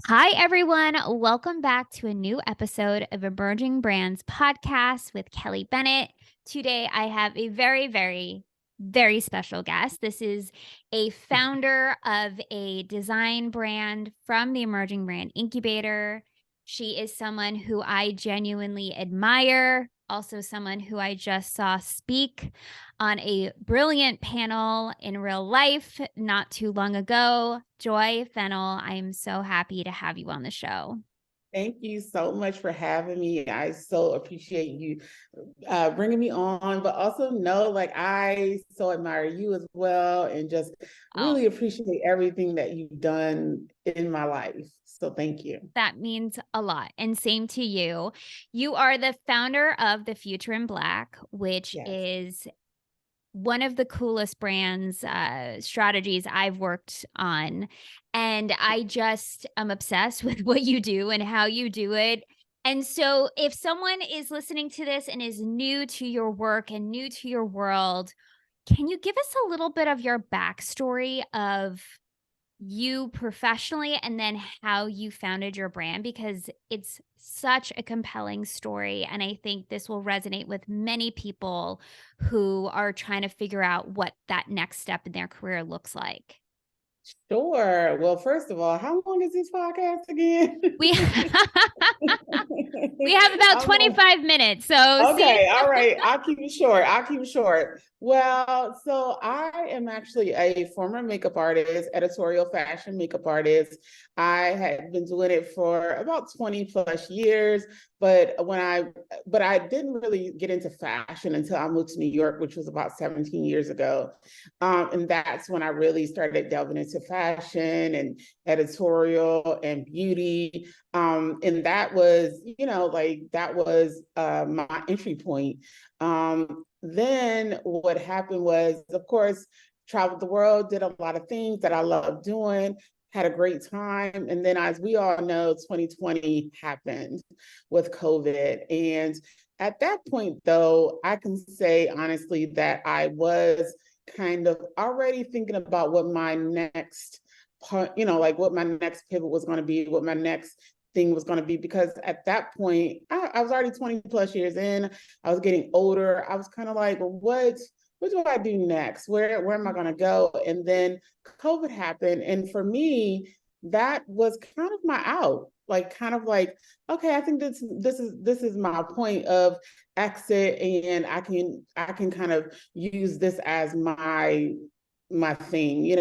Hi, everyone. Welcome back to a new episode of Emerging Brands Podcast with Kelly Bennett. Today, I have a very special guest. This is a founder of a design brand from the Emerging Brand Incubator. She is someone who I genuinely admire, also someone who I just saw speak on a brilliant panel in real life not too long ago. Joy Fennell, I am so happy to have you on the show. Thank you so much for having me. I so appreciate you bringing me on, but also know like I so admire you as well and just Oh, really appreciate everything that you've done in my life. So thank you. that means a lot. And same to you. You are the founder of The Future in Black, which Yes. is one of the coolest brands strategies I've worked on. And I just am obsessed with what you do and how you do it. And so if someone is listening to this and is new to your work and new to your world, can you give us a little bit of your backstory of you professionally and then how you founded your brand? Because it's such a compelling story. And I think this will resonate with many people who are trying to figure out what that next step in their career looks like. Sure. Well, first of all, how long is this podcast again? We we have about I'm like, 25 minutes. So see, okay, all right. I'll keep it short. I'll keep it short. Well, so I am actually a former makeup artist, editorial fashion makeup artist. I had been doing it for about 20 plus years, but I didn't really get into fashion until I moved to New York, which was about 17 years ago. And that's when I really started delving into fashion and editorial and beauty. And that was, that was my entry point. Then what happened was, of course, traveled the world, did a lot of things that I loved doing, had a great time. And then, as we all know, 2020 happened with COVID. And at that point, though, I can say honestly that I was kind of already thinking about what my next part, like what my next pivot was going to be, what my next thing was going to be, because at that point I was already 20 plus years in. I was getting older. I was kind of like, well, what do I do next? Where am I going to go? And then COVID happened, and for me, that was kind of my out. Like, kind of like, okay, I think this is my point of exit, and I can kind of use this as my thing,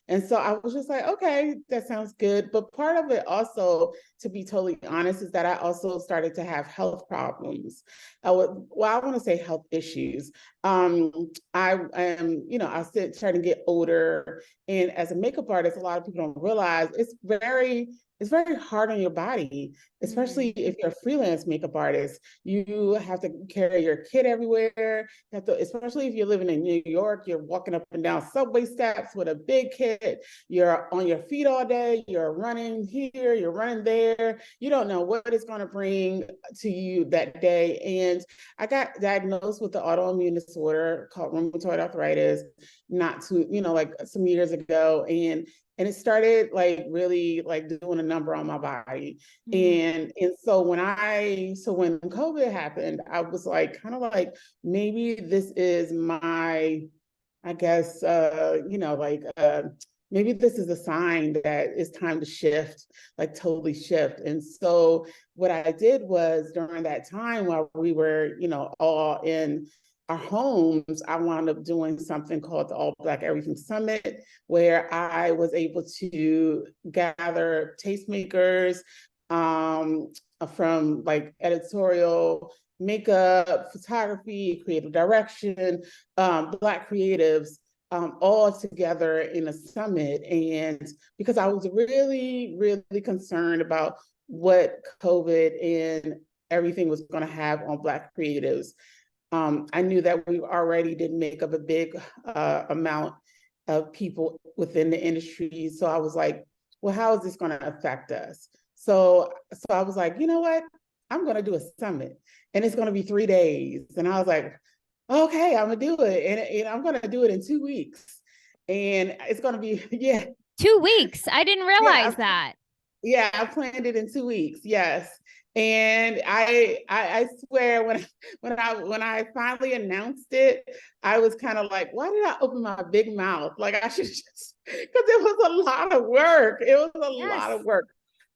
And so I was just like, okay, that sounds good. But part of it also, to be totally honest, is that I also started to have health problems. I want to say health issues. I am, I starting to get older. And as a makeup artist, a lot of people don't realize it's very hard on your body, especially mm, if you're a freelance makeup artist. You have to carry your kit everywhere. You have to, especially if you're living in New York, you're walking up and down subway steps with a big kit. You're on your feet all day. You're running here, you're running there. You don't know what it's going to bring to you that day. And I got diagnosed with the autoimmune disorder called rheumatoid arthritis not too, like some years ago. And it started like really like doing a number on my body. mm, And so when COVID happened, I was like kind of like, maybe this is my, I guess, maybe this is a sign that it's time to shift, like totally shift. And so what I did was, during that time while we were, all in our homes, I wound up doing something called the All Black Everything Summit, where I was able to gather tastemakers from like editorial, makeup, photography, creative direction, Black creatives, all together in a summit. And because I was really, really concerned about what COVID and everything was going to have on Black creatives. I knew that we already didn't make up a big amount of people within the industry. So I was like, well, how is this going to affect us? So I was like, you know what? I'm going to do a summit, and it's going to be 3 days. And I was like, okay, I'm going to do it. And I'm going to do it in 2 weeks. And it's going to be, yeah, 2 weeks. I didn't yeah, realize that. Yeah, I planned it in 2 weeks. Yes. And I swear when I finally announced it, I was kind of like, why did I open my big mouth? Like I should just because it was a lot of work. It was a lot of Yes. work.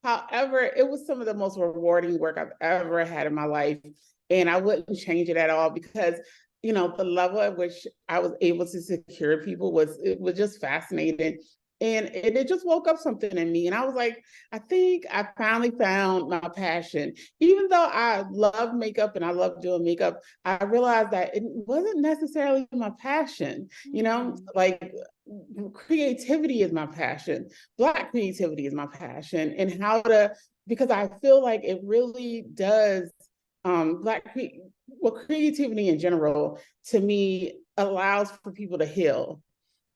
However, it was some of the most rewarding work I've ever had in my life. And I wouldn't change it at all because the level at which I was able to secure people was just fascinating. And it just woke up something in me. And I was like, I think I finally found my passion. Even though I love makeup and I love doing makeup, I realized that it wasn't necessarily my passion. Mm. Like creativity is my passion. Black creativity is my passion. And because I feel like it really does, creativity in general, to me, allows for people to heal.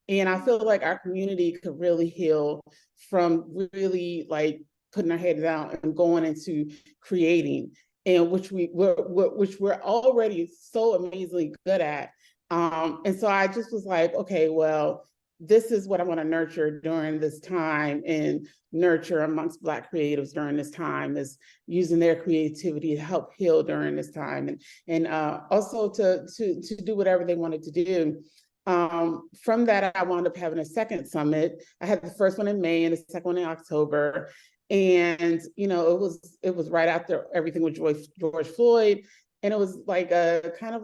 And I feel like our community could really heal from really like putting our heads down and going into creating, and which we're already so amazingly good at. And so I just was like, okay, well, this is what I want to nurture during this time, and nurture amongst Black creatives during this time, is using their creativity to help heal during this time, and also to do whatever they wanted to do. From that, I wound up having a second summit. I had the first one in May and the second one in October. And it was right after everything with George Floyd. And it was like a kind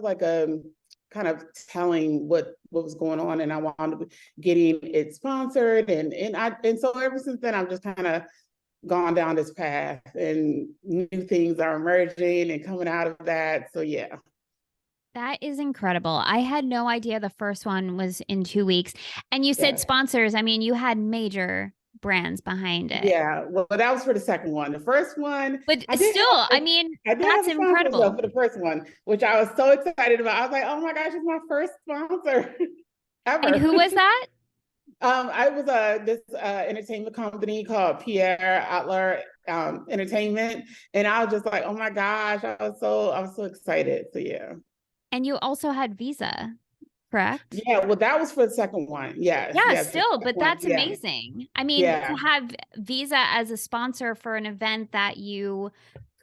of telling what was going on. And I wound up getting it sponsored. And so ever since then, I've just kind of gone down this path, and new things are emerging and coming out of that. So yeah. That is incredible. I had no idea the first one was in 2 weeks. And you said Yeah. sponsors. I mean, you had major brands behind it. Yeah, well, that was for the second one. The first one, But still, I mean, I did have that's a sponsor though incredible. for the first one, which I was so excited about. I was like, oh my gosh, it's my first sponsor And ever. who was that? I was this entertainment company called Pierre Adler Entertainment, and I was just like, oh my gosh, I was so excited. So yeah. And you also had Visa, correct? Yeah, well, that was for the second one. Yes, Yeah, yes, for the still, second but one. that's Yeah, amazing. I mean, to yeah, have Visa as a sponsor for an event that you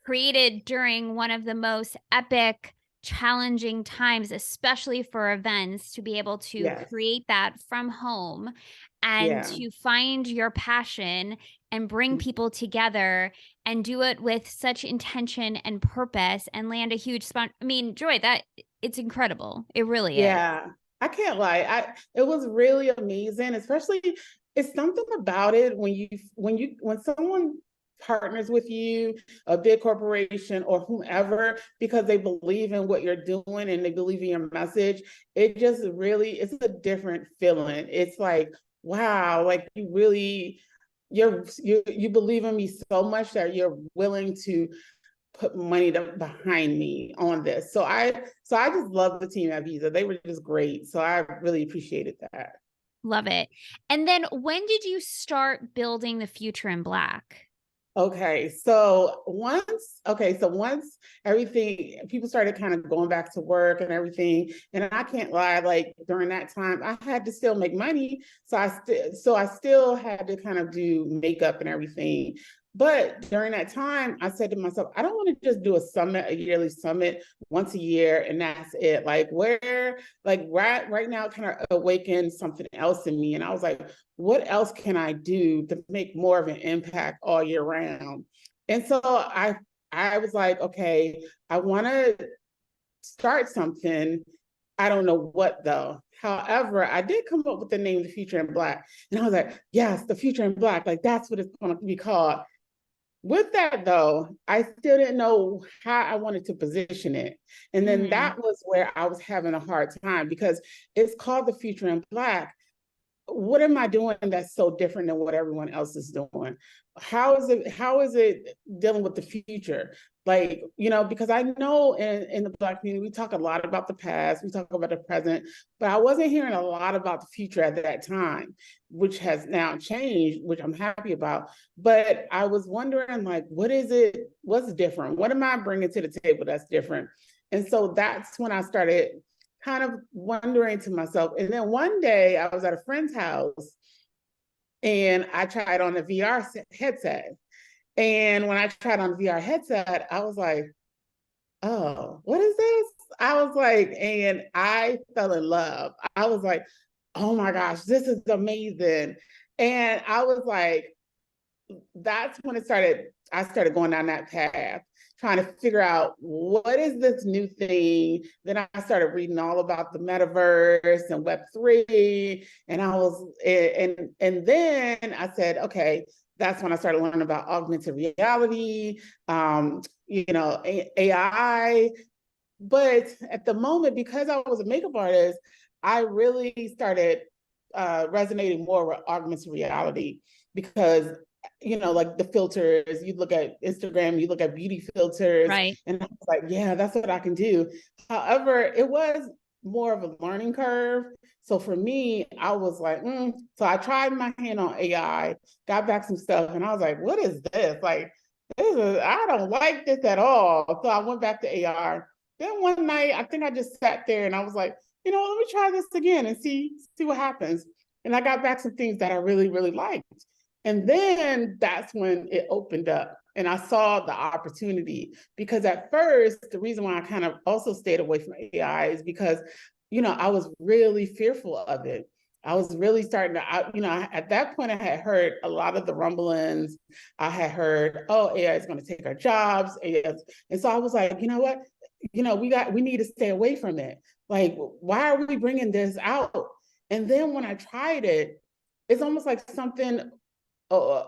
created during one of the most epic, challenging times, especially for events, to be able to yes, create that from home and yeah. to find your passion and bring people together and do it with such intention and purpose and land a huge spot. I mean, Joy, that it's incredible. It really is. Yeah, I can't lie. It was really amazing, especially it's something about it when someone partners with you, a big corporation or whomever, because they believe in what you're doing and they believe in your message. It's a different feeling. It's like, wow, like you believe in me so much that you're willing to put money behind me on this. So I just love the team at Visa. They were just great. So I really appreciated that. Love it. And then when did you start building the future in Black? So once everything people started kind of going back to work and everything, and I can't lie, like during that time, I had to still make money. So I still had to kind of do makeup and everything. But during that time, I said to myself, I don't want to just do a yearly summit once a year, and that's it. Right now, it kind of awakened something else in me. And I was like, what else can I do to make more of an impact all year round? And so I was like, okay, I want to start something. I don't know what though. However, I did come up with the name The Future in Black. And I was like, yes, The Future in Black. Like that's what it's going to be called. With that though, I still didn't know how I wanted to position it. And then Mhm. that was where I was having a hard time, because it's called The Future in Black. What am I doing that's so different than what everyone else is doing? How is it dealing with the future? Because I know in the Black community, we talk a lot about the past, we talk about the present, but I wasn't hearing a lot about the future at that time, which has now changed, which I'm happy about. But I was wondering, like, what is it? What's different? What am I bringing to the table that's different? And so that's when I started kind of wondering to myself. And then one day I was at a friend's house and I tried on a VR headset. And when I tried on the VR headset, I was like, oh, what is this? I was like, and I fell in love. I was like, oh my gosh, this is amazing. And I was like, that's when I started going down that path, trying to figure out what is this new thing. Then I started reading all about the metaverse and Web3. And I was, and then I said, okay, that's when I started learning about augmented reality, AI. But at the moment, because I was a makeup artist, I really started resonating more with augmented reality because, like the filters, you look at Instagram, you look at beauty filters, Right. and I was like, yeah, that's what I can do. However, it was more of a learning curve. So for me, I was like, so I tried my hand on AI, got back some stuff, and I was like, what is this? Like, I don't like this at all. So I went back to AR. Then one night, I think I just sat there and I was like, let me try this again and see what happens. And I got back some things that I really, really liked. And then that's when it opened up and I saw the opportunity. Because at first, the reason why I kind of also stayed away from AI is because, I was really fearful of it. I was really starting to, at that point, I had heard a lot of the rumblings. I had heard, oh, AI is going to take our jobs. And so I was like, you know what? We need to stay away from it. Like, why are we bringing this out? And then when I tried it, it's almost like something uh,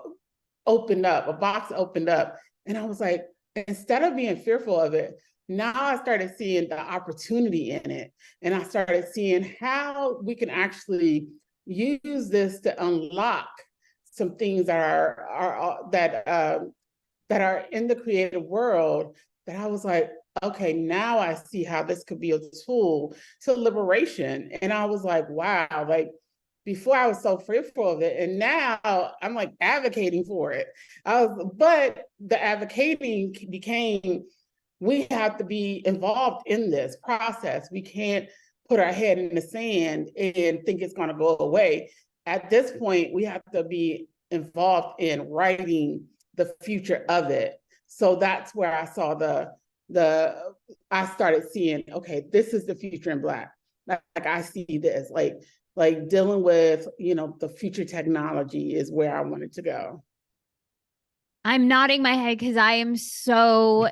opened up, a box opened up. And I was like, instead of being fearful of it, now I started seeing the opportunity in it. And I started seeing how we can actually use this to unlock some things that are in the creative world that I was like, okay, now I see how this could be a tool to liberation. And I was like, wow, like before I was so fearful of it. And now I'm like advocating for it. But the advocating became, we have to be involved in this process. We can't put our head in the sand and think it's going to go away. At this point, we have to be involved in writing the future of it. So that's where I saw I started seeing, okay, this is the future in Black. Like I see this, like dealing with, the future technology is where I wanted to go. I'm nodding my head because I am so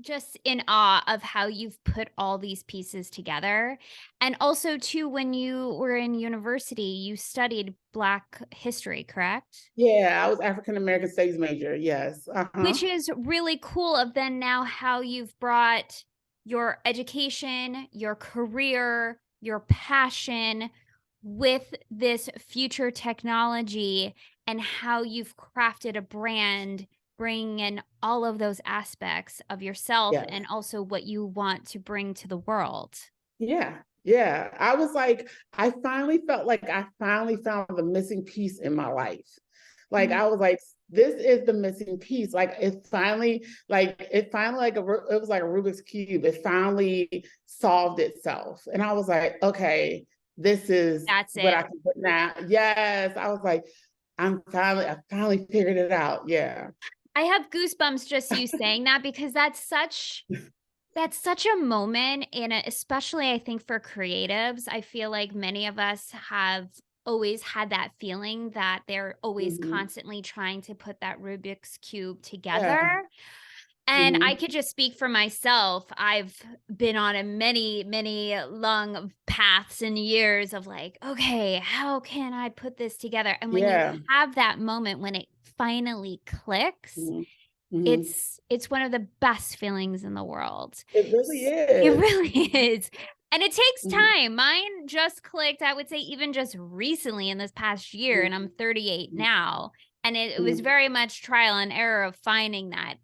just in awe of how you've put all these pieces together. And also, too, when you were in university, you studied Black history, correct? Yeah, I was African American studies major. Yes. Which is really cool of then now how you've brought your education, your career, your passion with this future technology and how you've crafted a brand, bringing in all of those aspects of yourself Yes. and also what you want to bring to the world. Yeah. Yeah. I was like, I finally felt like I finally found the missing piece in my life. Like Mhm. I was like, this is the missing piece. Like it was like a Rubik's Cube. It finally solved itself. And I was like, okay, this is That's what I it. can put now. Yes. I was like, I finally figured it out. Yeah. I have goosebumps just you saying that because that's such a moment in it, especially I think for creatives. I feel like many of us have always had that feeling that they're always Mhm. constantly trying to put that Rubik's cube together. Yeah. And I Mhm. could just speak for myself. I've been on a many, many long paths and years of like, okay, how can I put this together? And when you Yeah. have that moment when it finally clicks, Mhm. Mhm. it's one of the best feelings in the world. It really It is. really is, and it takes Mhm. time. Mine just clicked, I would say even just recently in this past year, and I'm Mhm. 38 now, and it was Mhm. very much trial and error of finding that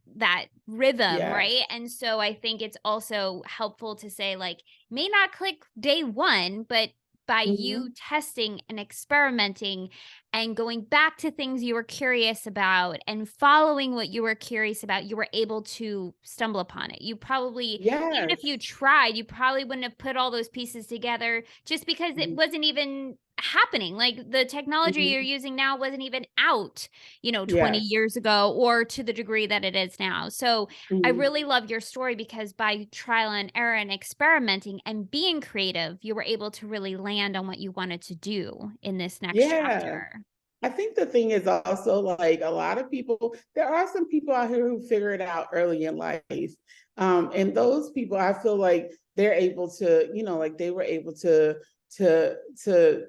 rhythm, Yes. right? And so I think it's also helpful to say, like, may not click day 1, but by you Mhm. testing and experimenting and going back to things you were curious about and following what you were curious about, you were able to stumble upon it. You probably, even if you Yes. tried, you probably wouldn't have put all those pieces together just because it Mhm. wasn't even happening. Like the technology you're Mhm. using now wasn't even out, 20 Yes. years ago or to the degree that it is now. So I Mhm. really love your story because by trial and error and experimenting and being creative, you were able to really land on what you wanted to do in this next Yeah. chapter. I think the thing is also like a lot of people, there are some people out here who figure it out early in life. And those people, I feel like they're able to, like they were able to, to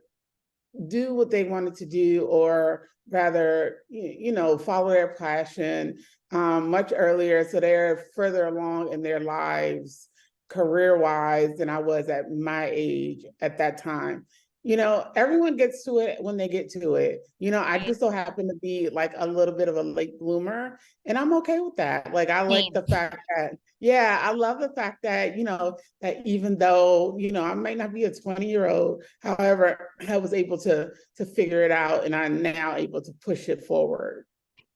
do what they wanted to do, or rather, follow their passion much earlier. So they're further along in their lives, career wise, than I was at my age at that time. Everyone gets to it when they get to it. I Right. just so happen to be like a little bit of a late bloomer, and I'm okay with that. Like, I like Same. the fact that, yeah, I love the fact that, that even though, I might not be a 20-year-old, however, I was able to figure it out, and I'm now able to push it forward.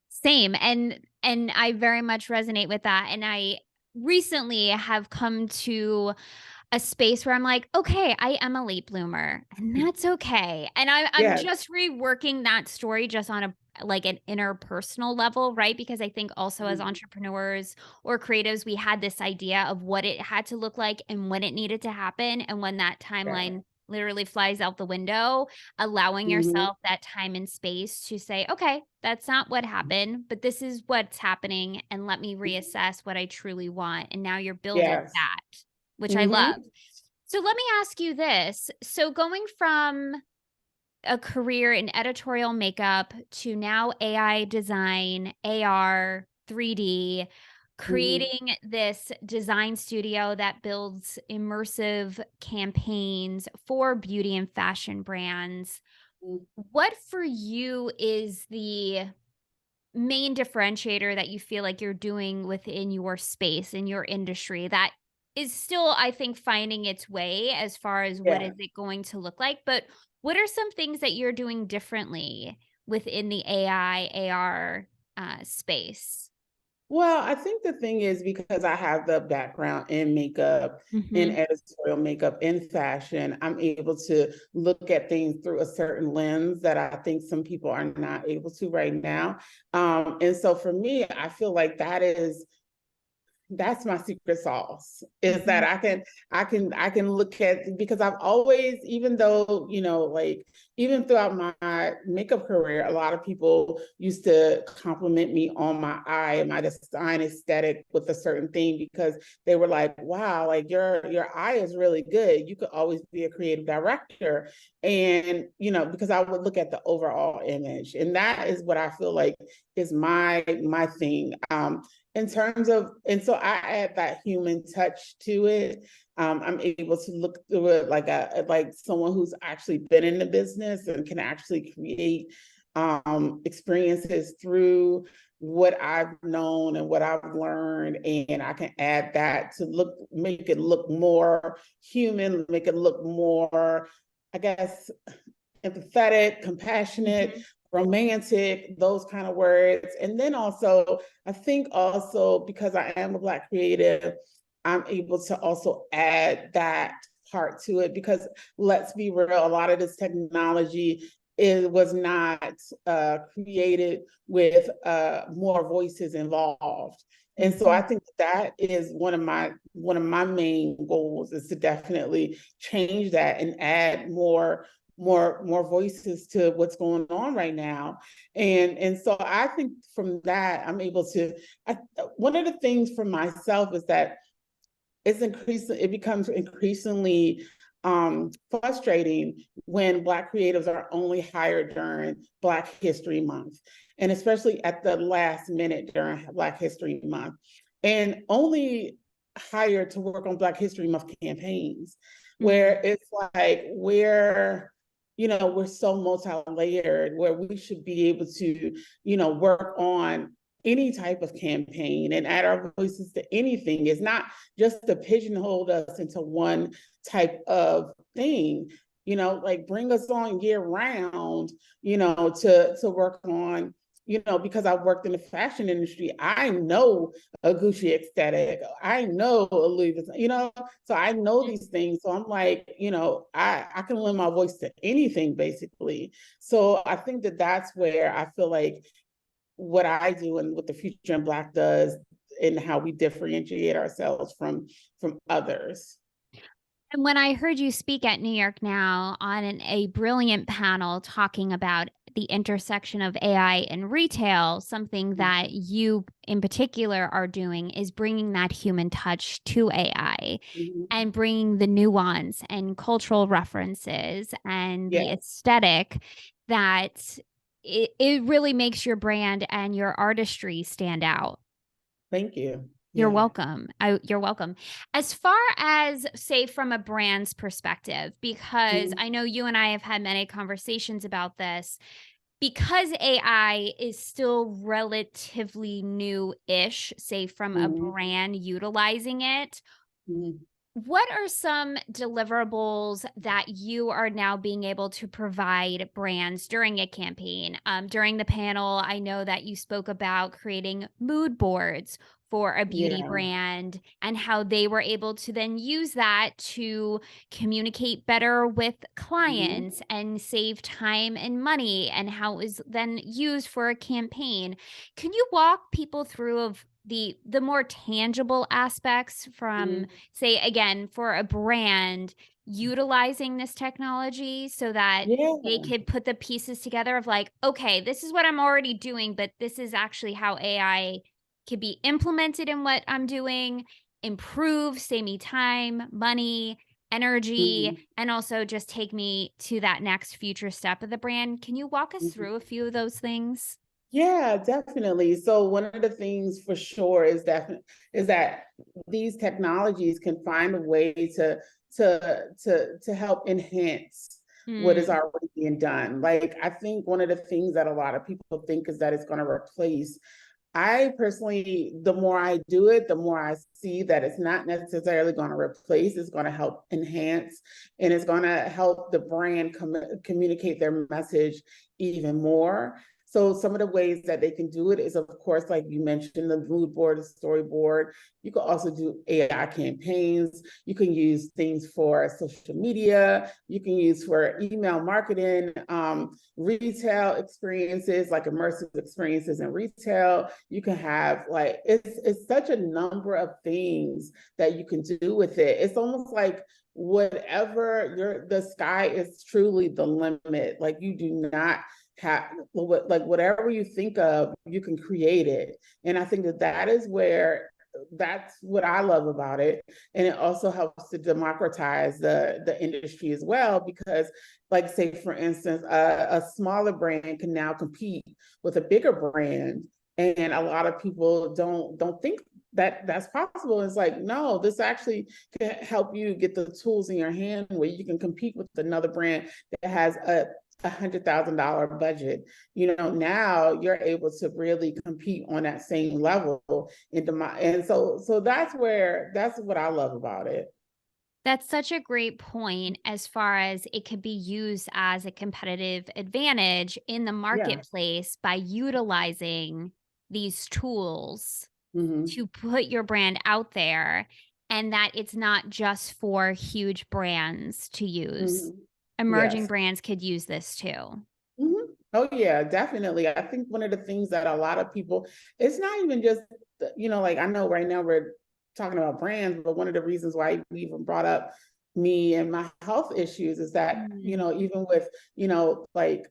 Same, and I very much resonate with that, and I recently have come to a space where I'm like, "Okay, I am a late bloomer, and that's okay." And I'm Yes. just reworking that story just on a like, an interpersonal level, right? Because I think also as Mhm. entrepreneurs or creatives, we had this idea of what it had to look like and when it needed to happen, and when that Yeah. timeline literally flies out the window, allowing Mhm. yourself that time and space to say, "Okay, that's not what happened, but this is what's happening, and let me reassess what I truly want." And now you're building Yes. that, which I love. Mhm. So let me ask you this. So going from a career in editorial makeup to now AI design, AR, 3D, Mhm. creating this design studio that builds immersive campaigns for beauty and fashion brands. Mhm. What for you is the main differentiator that you feel like you're doing within your space, in your industry that is still, I think, finding its way as far as what is Yeah. it going to look like? But what are some things that you're doing differently within the AI, AR space? Well, I think the thing is, because I have the background in makeup, in Mhm. editorial makeup, in fashion, I'm able to look at things through a certain lens that I think some people are not able to right now. And so for me, I feel like that's my secret sauce, is that Mhm. I can look at, because I've always, even though, like, even throughout my makeup career, a lot of people used to compliment me on my eye and my design aesthetic with a certain thing, because they were like, wow, like your eye is really good, you could always be a creative director. And because I would look at the overall image, and that is what I feel like is my thing. In terms of, and so I add that human touch to it. I'm able to look through it like someone who's actually been in the business and can actually create experiences through what I've known and what I've learned, and I can add that to make it look more human, make it look more, I guess, empathetic, compassionate, Mhm. romantic, those kind of words. And then also, I think also, because I am a Black creative, I'm able to also add that part to it, because let's be real, a lot of this technology, it was not created with more voices involved. And so I Mhm. think that is one of my main goals, is to definitely change that and add more voices to what's going on right now. And so I think from that, I'm able to, one of the things for myself is that it becomes increasingly frustrating when Black creatives are only hired during Black History Month, and especially at the last minute during Black History Month, and only hired to work on Black History Month campaigns, Mhm. where it's like we're so multi-layered, where we should be able to work on any type of campaign and add our voices to anything. It's not just to pigeonhole us into one type of thing. Like, bring us on year round, to work on, because I've worked in the fashion industry, I know a Gucci aesthetic, I know a Louis Vuitton, so I know these things. So I'm like, I can lend my voice to anything basically. So I think that that's where I feel like what I do and what the Future in Black does and how we differentiate ourselves from others. And when I heard you speak at New York Now on a brilliant panel talking about the intersection of AI and retail, something that you in particular are doing is bringing that human touch to AI Mhm. and bringing the nuance and cultural references and the Yeah, aesthetic that it really makes your brand and your artistry stand out. thank you. You're Yeah. welcome. You're welcome. As far as, say, from a brand's perspective, because Mhm. I know you and I have had many conversations about this, because AI is still relatively new-ish, say, from a Mhm. brand utilizing it, Mhm. what are some deliverables that you are now being able to provide brands during a campaign? During the panel, I know that you spoke about creating mood boards for a beauty Yeah. brand and how they were able to then use that to communicate better with Mhm. clients and save time and money, and how it was then used for a campaign. Can you walk people through of the more tangible aspects from, Mhm. say, again, for a brand utilizing this technology so that they Yeah. could put the pieces together of like, okay, this is what I'm already doing, but this is actually how AI could be implemented in what I'm doing, improve, save me time, money, energy, Mhm. and also just take me to that next future step of the brand. Can you walk us Mhm. through a few of those things? Yeah, definitely. So one of the things for sure is that these technologies can find a way to help enhance what is Mm, already being done. Like I think one of the things that a lot of people think is that it's going to replace. I personally, the more I do it, the more I see that it's not necessarily going to replace, it's going to help enhance, and it's going to help the brand communicate their message even more. So some of the ways that they can do it is, of course, like you mentioned, the mood board, the storyboard. You can also do AI campaigns. You can use things for social media. You can use for email marketing, retail experiences, like immersive experiences in retail. You can have like it's such a number of things that you can do with it. It's almost like whatever the sky is truly the limit. Like you do not have like whatever you think of, you can create it. And I think that that is where that's what I love about it. And it also helps to democratize the industry as well, because like say for instance, a smaller brand can now compete with a bigger brand. And a lot of people don't think that that's possible. It's like, no, this actually can help you get the tools in your hand where you can compete with another brand that has $100,000 budget. Now you're able to really compete on that same level and so that's what I love about it. that's such a great point as far as it could be used as a competitive advantage in the Yeah. marketplace by utilizing these tools Mm-hmm. to put your brand out there, and that it's not just for huge brands to use. Mm-hmm. Emerging Yes. brands could use this too. Mm-hmm. Oh yeah, definitely. I think one of the things that a lot of people, it's not even just, like I know right now we're talking about brands, but one of the reasons why we even brought up me and my health issues is that, Mm, even with, like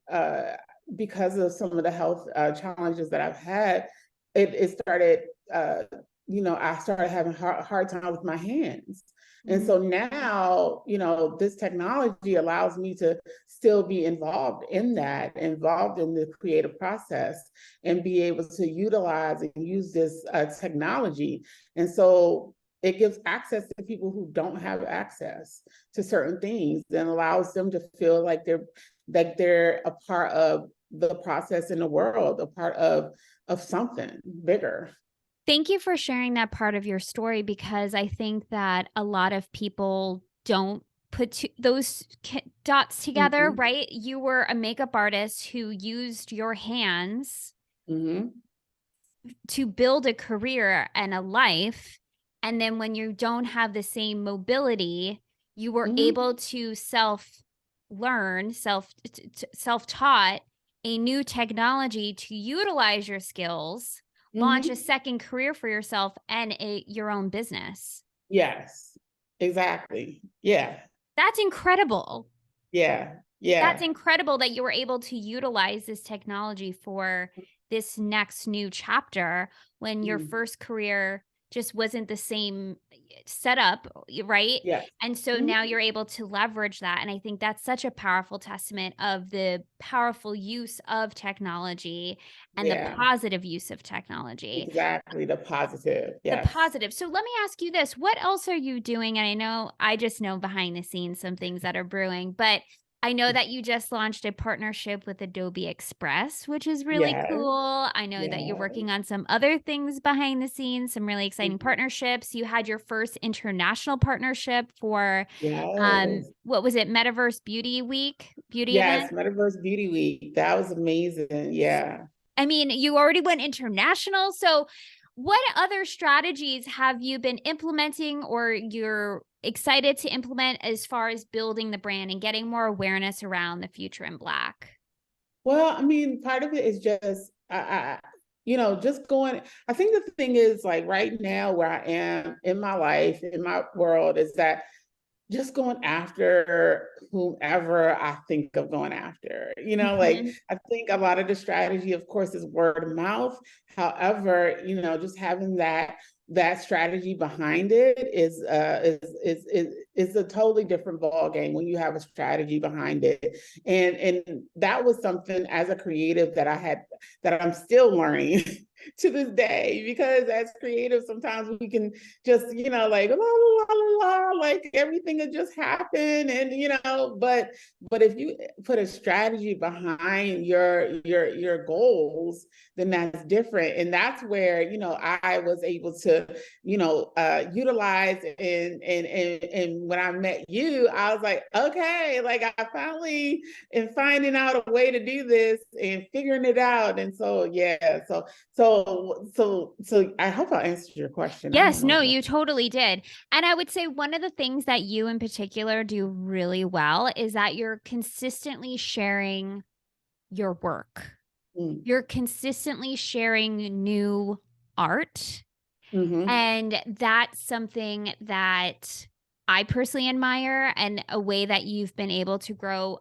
because of some of the health challenges that I've had, it started, I started having hard time with my hands. And mm. so now, this technology allows me to still be involved in the creative process and be able to utilize and use this technology. And so it gives access to people who don't have access to certain things and allows them to feel like they're a part of the process in the world, a part of something bigger. Thank you for sharing that part of your story, because I think that a lot of people don't put those dots together, Mhm. right? You were a makeup artist who used your hands Mm-hmm. to build a career and a life. And then when you don't have the same mobility, you were Mm-hmm. able to self learn, self taught a new technology to utilize your skills, launch a Mm-hmm. second career for yourself and your own business. Yes, exactly. Yeah. That's incredible. Yeah. That's Yeah. incredible that you were able to utilize this technology for this next new chapter when your Mhm. first career just wasn't the same setup, right? Yes. And so Mhm. now you're able to leverage that. And I think that's such a powerful testament of the powerful use of technology and the Yeah, positive use of technology. exactly. The positive. The Yes. positive. So let me ask you this. What else are you doing? And I know I just know behind the scenes some things that are brewing, but I know that you just launched a partnership with Adobe Express, which is really Yes. cool. I know that you're Yes. working on some other things behind the scenes, some really exciting Mhm. partnerships. You had your first international partnership for Yes. what was it? Metaverse Beauty Week, beauty Yes. event. Metaverse Beauty Week. That was amazing. Yeah. I mean, you already went international. So, what other strategies have you been implementing or you're excited to implement as far as building the brand and getting more awareness around the future in Black? Well, I mean, part of it is just just going. I think the thing is like right now where I am in my life, in my world, is that just going after whomever I think of going after. Like Mhm. I think a lot of the strategy, of course, is word of mouth. However, just having that strategy behind it is a totally different ball game when you have a strategy behind it. And that was something as a creative that I'm still learning to this day, because as creatives sometimes we can just like la, la, la, la, like everything had just happened. And but if you put a strategy behind your goals, then that's different. And that's where I was able to utilize. And when I met you, I was like, okay, like I finally am finding out a way to do this and figuring it out. And so yeah, so I hope I answered your question. I don't Yes, know. no, you totally did. And I would say one of the things that you in particular do really well is that you're consistently sharing your work. Mm. You're consistently sharing new art. Mm-hmm. And that's something that I personally admire, and a way that you've been able to grow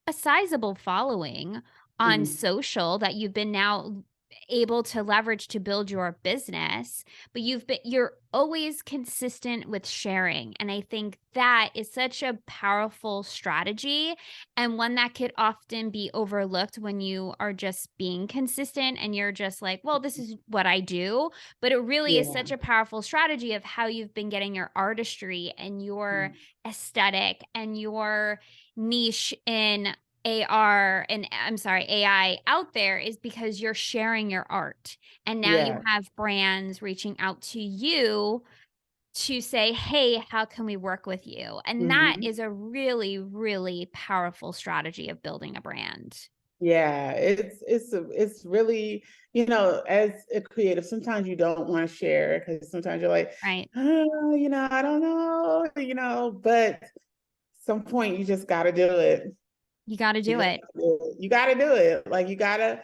a sizable following on Mm-hmm. social that you've been now able to leverage to build your business, but you're always consistent with sharing, and I think that is such a powerful strategy, and one that could often be overlooked when you are just being consistent and you're just like, well, this is what I do. But it really is Yeah. such a powerful strategy of how you've been getting your artistry and your aesthetic and your niche in AR and I'm sorry, AI out there, is because you're sharing your art. And now you Yeah. have brands reaching out to you to say, "Hey, how can we work with you?" And that Mm-hmm. is a really, really powerful strategy of building a brand. Yeah. It's really, as a creative, sometimes you don't want to share because sometimes you're like, Right. oh, I don't know, but some point you just got to do it. You gotta You do got it. to do it. You got to do it. Like you got to,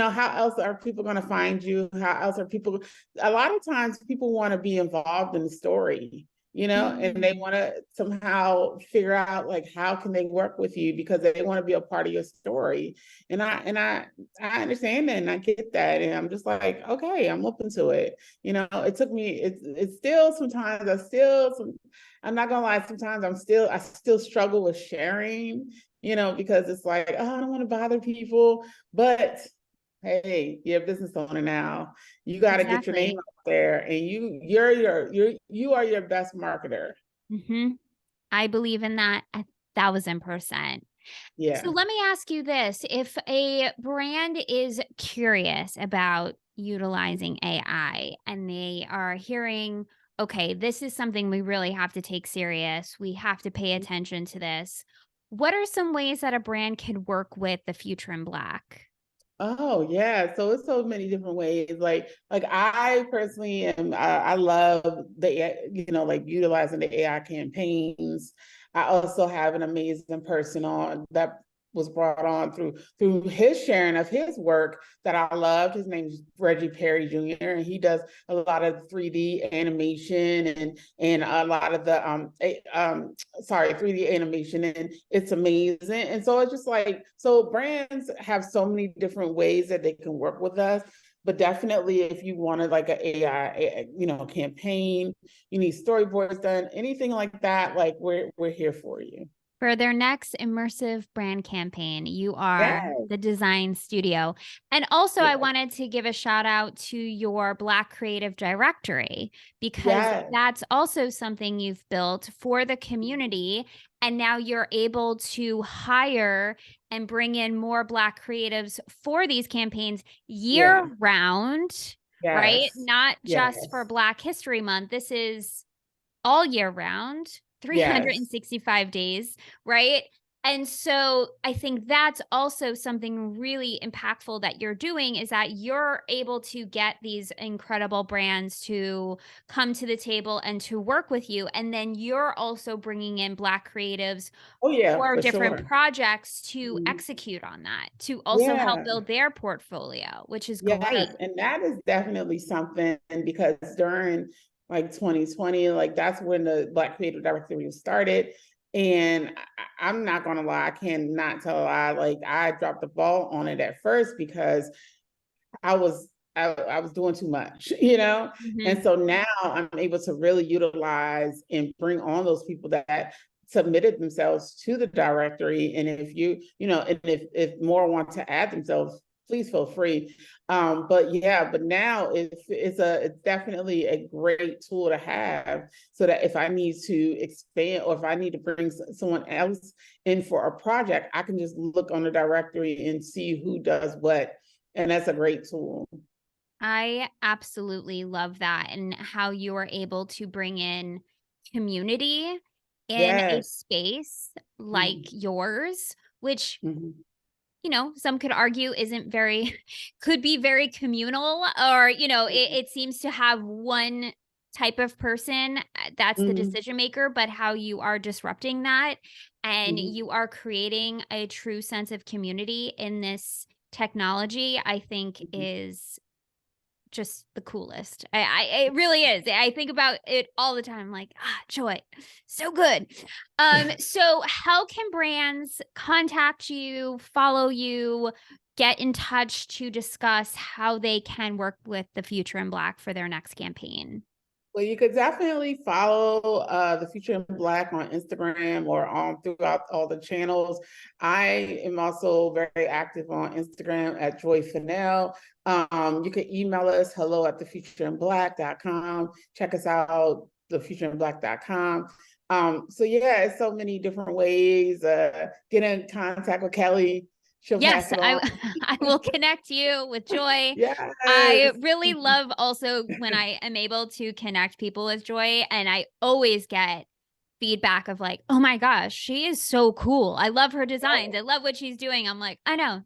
how else are people going to find you? How else are people? A lot of times people want to be involved in the story, and they Mm. want to somehow figure out like how can they work with you because they want to be a part of your story. And I understand that and I get that. And I'm just like, okay, I'm open to it. It took me, it's still sometimes I'm not gonna lie, sometimes I still struggle with sharing, because it's like, oh, I don't want to bother people. But hey, you're a business owner now. You got to get your name Exactly. out there, and you are your best marketer. Mhm. I believe in that 1,000%. So Yeah. let me ask you this. If a brand is curious about utilizing AI and they are hearing, okay, this is something we really have to take serious, we have to pay attention to this. What are some ways that a brand could work with the future in Black? Oh yeah, so it's so many different ways. Like I personally am. I love the like utilizing the AI campaigns. I also have an amazing person on that was brought on through his sharing of his work that I loved. His name is Reggie Perry Jr. and he does a lot of 3D animation and a lot of the 3D animation, and it's amazing. And so it's just like, so brands have so many different ways that they can work with us. But definitely if you wanted like an AI, campaign, you need storyboards done, anything like that, like we're here for you. For their next immersive brand campaign, you are Yes, the design studio. And also, I yes, wanted to give a shout out to your Black Creative Directory because yes, that's also something you've built for the community. And now you're able to hire and bring in more Black creatives for these campaigns yeah, year round, right? yes, Not just for yes, Black History Month. This is all year round, yes. 365 days, right? And so I think that's also something really impactful that you're doing is that you're able to get these incredible brands to come to the table and to work with you. And then you're also bringing in Black creatives Oh yeah, for for different sure. projects to Mhm. execute on that, to also help Yeah. build their portfolio, which is Yes, great. and that is definitely something because during like 2020, like that's when the Black Creative Directory started. And I'm not gonna lie, I cannot tell a lie. Like I dropped the ball on it at first because I was doing too much, you know? Mhm. And so now I'm able to really utilize and bring on those people that submitted themselves to the directory. And if and if more want to add themselves, please feel free. But yeah, but now it's definitely a great tool to have so that if I need to expand or if I need to bring someone else in for a project, I can just look on the directory and see who does what. And that's a great tool. I absolutely love that and how you are able to bring in community in a Yes. space like Mhm, yours, which, mhm, some could argue isn't very, could be very communal or, mhm, it seems to have one type of person that's the mhm, decision maker, but how you are disrupting that and mhm, you are creating a true sense of community in this technology, I think mhm. is just the coolest. It really is. I think about it all the time, like, joy. So good. So how can brands contact you, follow you, get in touch to discuss how they can work with the Future in Black for their next campaign? Well, you could definitely follow the Future in Black on Instagram or on throughout all the channels. I am also very active on Instagram at Joy Fennell. You can email us hello at thefutureinblack.com. Check us out, thefutureinblack.com. So yeah, it's so many different ways. Get in contact with Kelly. She'll pass Yes, it I on. I will connect you with Joy. I Yes. really love also when I am able to connect people with Joy, and I always get feedback of like, "Oh my gosh, she is so cool. I love her designs. I love what she's doing." I'm like, "I know.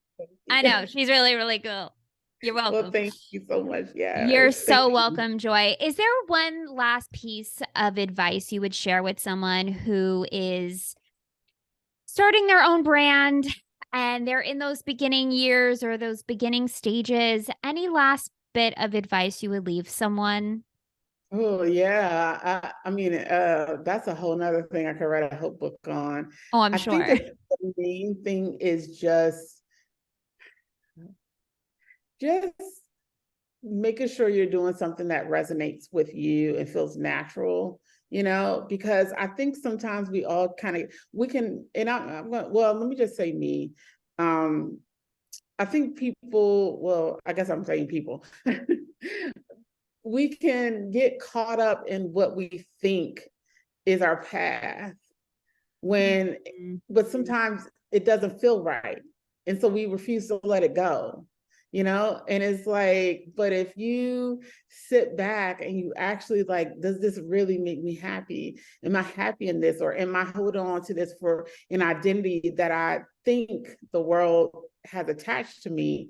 I know. She's really, really cool." You're Well, welcome. thank you so much. You're Yes. Thank so you. welcome, Joy. Is there one last piece of advice you would share with someone who is starting their own brand and they're in those beginning years or those beginning stages? Any last bit of advice you would leave someone? Oh yeah. I mean, that's a whole nother thing I could write a whole book on. Oh, I'm I think sure. that the main thing is just making sure you're doing something that resonates with you and feels natural, because I think sometimes we all kind of we can, and well, let me just say me. Um, I think people, well, I guess I'm saying people, we can get caught up in what we think is our path when Mhm. but sometimes it doesn't feel right, and so we refuse to let it go, and it's like, but if you sit back and you actually like, does this really make me happy? Am I happy in this, or am I holding on to this for an identity that I think the world has attached to me?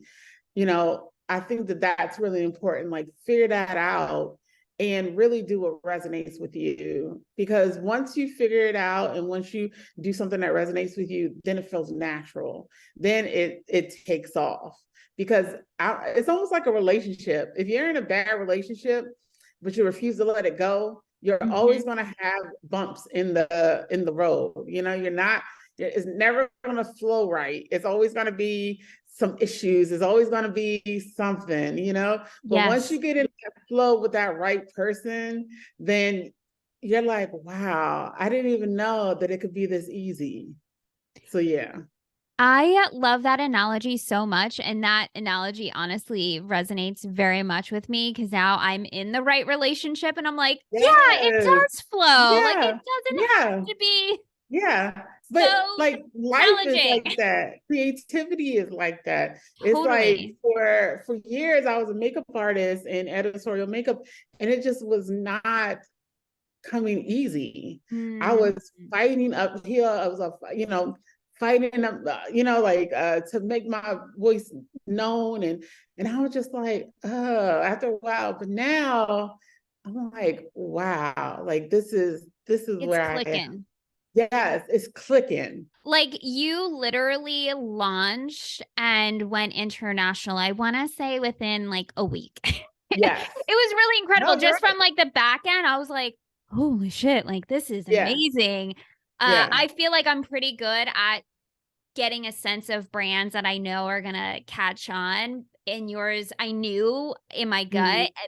I think that that's really important. Like, figure that out and really do what resonates with you. Because once you figure it out and once you do something that resonates with you, then it feels natural. Then it takes off. Because it's almost like a relationship. If you're in a bad relationship, but you refuse to let it go, you're always Mhm. going to have bumps in the road. You're not. It's never going to flow right. It's always going to be some issues. There's always going to be something. But once you Yes. get in that flow with that right person, then you're like, wow, I didn't even know that it could be this easy. So yeah. I love that analogy so much. And that analogy honestly resonates very much with me because now I'm in the right relationship and I'm like, yeah, it Yes. does flow. Like it Yeah. doesn't have Yeah. to be Yeah. But so like life is challenging. like that. Creativity is like that. It's like Totally. for years I was a makeup artist in editorial makeup, and it just was not coming easy. I Mm. was fighting uphill. I was fighting up, like to make my voice known, and I was just like, after a while. But now I'm like, wow, like this is It's where I am. clicking. Yes, it's clicking. Like you literally launched and went international, I want to say within like a week. It Yes. was really incredible. No, you're Just right. from like the back end, I was like, holy shit, like this is Yeah. amazing. Yeah. I feel like I'm pretty good at getting a sense of brands that I know are going to catch on. And yours, I knew in my gut, Mhm.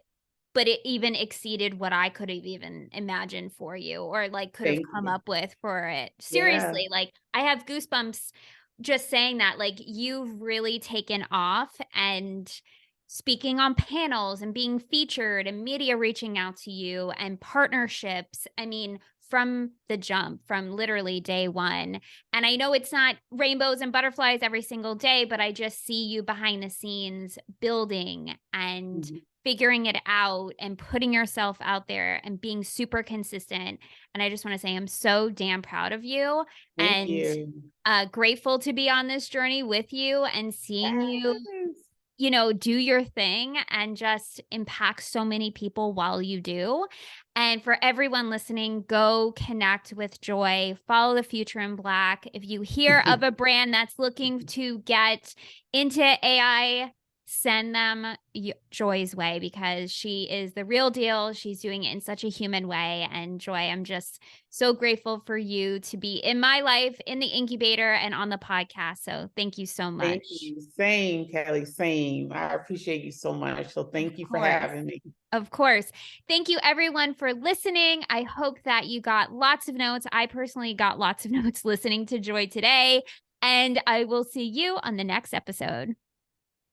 but it even exceeded what I could have even imagined for you or like could have Thank come you. up with for it. Yeah. Seriously, like I have goosebumps just saying that. Like you've really taken off and speaking on panels and being featured and media reaching out to you and partnerships. I mean, from the jump, from literally day one. And I know it's not rainbows and butterflies every single day, but I just see you behind the scenes building and Mhm. figuring it out and putting yourself out there and being super consistent. And I just want to say I'm so damn proud of you Thank and you. grateful to be on this journey with you and seeing you, Yes. do your thing and just impact so many people while you do. And for everyone listening, go connect with Joy, follow the future in Black. If you hear of a brand that's looking to get into AI, send them Joy's way because she is the real deal. She's doing it in such a human way. And Joy, I'm just so grateful for you to be in my life, in the incubator, and on the podcast. So thank you so Thank much. you. Same, Kelly. Same. I appreciate you so much. So Of thank you for course. having me. Of course. Thank you everyone for listening. I hope that you got lots of notes. I personally got lots of notes listening to Joy today, and I will see you on the next episode.